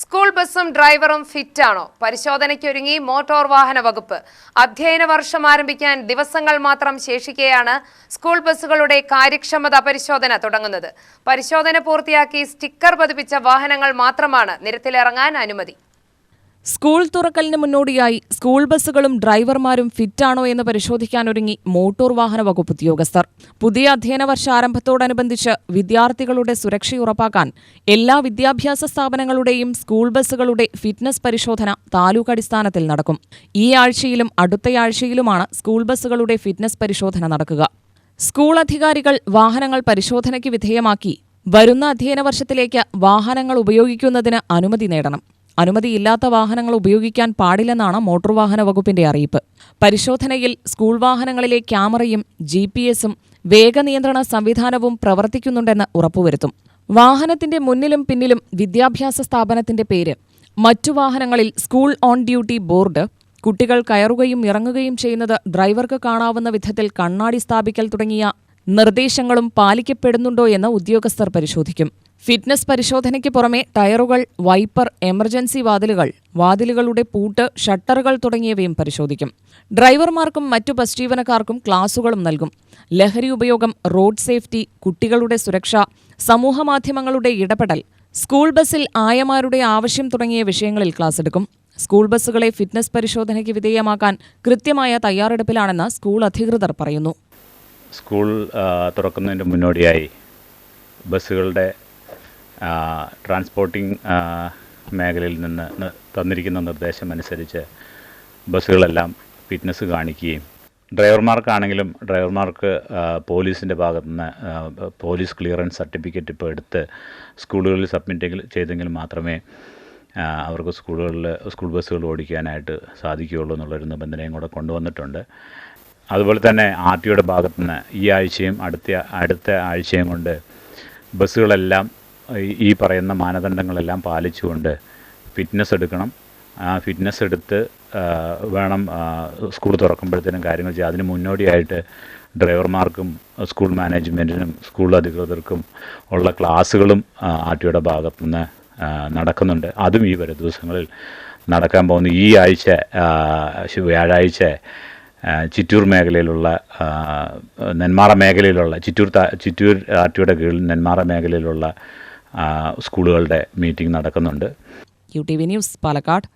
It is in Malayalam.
സ്കൂൾ ബസും ഡ്രൈവറും ഫിറ്റാണോ? പരിശോധനയ്ക്കൊരുങ്ങി മോട്ടോർ വാഹന വകുപ്പ്. അധ്യയന വർഷം ആരംഭിക്കാൻ ദിവസങ്ങൾ മാത്രം ശേഷിക്കെയാണ് സ്കൂൾ ബസുകളുടെ കാര്യക്ഷമത പരിശോധന തുടങ്ങുന്നത്. പരിശോധന പൂർത്തിയാക്കി സ്റ്റിക്കർ പതിപ്പിച്ച വാഹനങ്ങൾ മാത്രമാണ് നിരത്തിലിറങ്ങാൻ അനുമതി. സ്കൂൾ തുറക്കലിന് മുന്നോടിയായി സ്കൂൾ ബസുകളും ഡ്രൈവർമാരും ഫിറ്റാണോ എന്ന് പരിശോധിക്കാനൊരുങ്ങി മോട്ടോർ വാഹന വകുപ്പ് ഉദ്യോഗസ്ഥർ. പുതിയ അധ്യയന വർഷാരംഭത്തോടനുബന്ധിച്ച് വിദ്യാർത്ഥികളുടെ സുരക്ഷ ഉറപ്പാക്കാൻ എല്ലാ വിദ്യാഭ്യാസ സ്ഥാപനങ്ങളുടെയും സ്കൂൾ ബസുകളുടെ ഫിറ്റ്നസ് പരിശോധന താലൂക്ക് അടിസ്ഥാനത്തിൽ നടക്കും. ഈ ആഴ്ചയിലും അടുത്തയാഴ്ചയിലുമാണ് സ്കൂൾ ബസുകളുടെ ഫിറ്റ്നസ് പരിശോധന നടക്കുക. സ്കൂൾ അധികാരികൾ വാഹനങ്ങൾ പരിശോധനയ്ക്ക് വിധേയമാക്കി വരുന്ന അധ്യയന വർഷത്തിലേക്ക് വാഹനങ്ങൾ ഉപയോഗിക്കുന്നതിന് അനുമതി നേടണം. അനുമതിയില്ലാത്ത വാഹനങ്ങൾ ഉപയോഗിക്കാൻ പാടില്ലെന്നാണ് മോട്ടോർ വാഹന വകുപ്പിന്റെ അറിയിപ്പ്. പരിശോധനയിൽ സ്കൂൾ വാഹനങ്ങളിലെ ക്യാമറയും GPS-ഉം വേഗനിയന്ത്രണ സംവിധാനവും പ്രവർത്തിക്കുന്നുണ്ടെന്ന് ഉറപ്പുവരുത്തും. വാഹനത്തിന്റെ മുന്നിലും പിന്നിലും വിദ്യാഭ്യാസ സ്ഥാപനത്തിന്റെ പേര്, മറ്റു വാഹനങ്ങളിൽ സ്കൂൾ ഓൺ ഡ്യൂട്ടി ബോർഡ്, കുട്ടികൾ കയറുകയും ഇറങ്ങുകയും ചെയ്യുന്നത് ഡ്രൈവർക്ക് കാണാവുന്ന വിധത്തിൽ കണ്ണാടി സ്ഥാപിക്കൽ തുടങ്ങിയ നിർദ്ദേശങ്ങളും പാലിക്കപ്പെടുന്നുണ്ടോ എന്ന് ഉദ്യോഗസ്ഥർ പരിശോധിക്കും. ഫിറ്റ്നസ് പരിശോധനയ്ക്ക് പുറമെ ടയറുകൾ, വൈപ്പർ, എമർജൻസി വാതിലുകളുടെ പൂട്ട്, ഷട്ടറുകൾ തുടങ്ങിയവയും പരിശോധിക്കും. ഡ്രൈവർമാർക്കും മറ്റു ബസ് ജീവനക്കാർക്കും ക്ലാസുകളും നൽകും. ലഹരി ഉപയോഗം, റോഡ് സേഫ്റ്റി, കുട്ടികളുടെ സുരക്ഷ, സമൂഹമാധ്യമങ്ങളുടെ ഇടപെടൽ, സ്കൂൾ ബസിൽ ആയമാരുടെ ആവശ്യം തുടങ്ങിയ വിഷയങ്ങളിൽ ക്ലാസ് എടുക്കും. സ്കൂൾ ബസുകളെ ഫിറ്റ്നസ് പരിശോധനയ്ക്ക് വിധേയമാക്കാൻ കൃത്യമായ തയ്യാറെടുപ്പിലാണെന്ന് സ്കൂൾ അധികൃതർ പറയുന്നു. സ്കൂൾ തുറക്കുന്നതിന് മുന്നോടിയായി ബസ്സുകളുടെ ട്രാൻസ്പോർട്ടിംഗ് മേഖലയിൽ നിന്ന് തന്നിരിക്കുന്ന നിർദ്ദേശം അനുസരിച്ച് ബസ്സുകളെല്ലാം ഫിറ്റ്നസ് കാണിക്കുകയും ഡ്രൈവർമാർക്ക് പോലീസിൻ്റെ ഭാഗത്തുനിന്ന് പോലീസ് ക്ലിയറൻസ് സർട്ടിഫിക്കറ്റ് ഇപ്പോൾ എടുത്ത് സ്കൂളുകളിൽ സബ്മിറ്റ് ചെയ്തെങ്കിൽ മാത്രമേ അവർക്ക് സ്കൂൾ ബസ്സുകൾ ഓടിക്കാനായിട്ട് സാധിക്കുകയുള്ളൂ എന്നുള്ളൊരു നിബന്ധനയും കൂടെ കൊണ്ടുവന്നിട്ടുണ്ട്. അതുപോലെ തന്നെ RTOയുടെ ഭാഗത്തുനിന്ന് ഈ ആഴ്ചയും അടുത്ത ആഴ്ചയും കൊണ്ട് ബസ്സുകളെല്ലാം ഈ പറയുന്ന മാനദണ്ഡങ്ങളെല്ലാം പാലിച്ചുകൊണ്ട് ഫിറ്റ്നസ് എടുക്കണം. ആ ഫിറ്റ്നസ് എടുത്ത് വേണം സ്കൂൾ തുറക്കുമ്പോഴത്തേനും കാര്യങ്ങൾ ചെയ്യുക. അതിന് മുന്നോടിയായിട്ട് ഡ്രൈവർമാർക്കും സ്കൂൾ മാനേജ്മെൻറ്റിനും സ്കൂൾ അധികൃതർക്കും ഉള്ള ക്ലാസ്സുകളും RTOയുടെ ഭാഗത്തുനിന്ന് നടക്കുന്നുണ്ട്. അതും ഈ വരും ദിവസങ്ങളിൽ നടക്കാൻ പോകുന്നു. ഈ ആഴ്ച വ്യാഴാഴ്ച ചിറ്റൂർ മേഖലയിലുള്ള നെന്മാറ മേഖലയിലുള്ള ചിറ്റൂർ RTOയുടെ കീഴിൽ നെന്മാറ മേഖലയിലുള്ള സ്കൂളുകളുടെ മീറ്റിംഗ് നടക്കുന്നുണ്ട്. UTV news, Palakkad.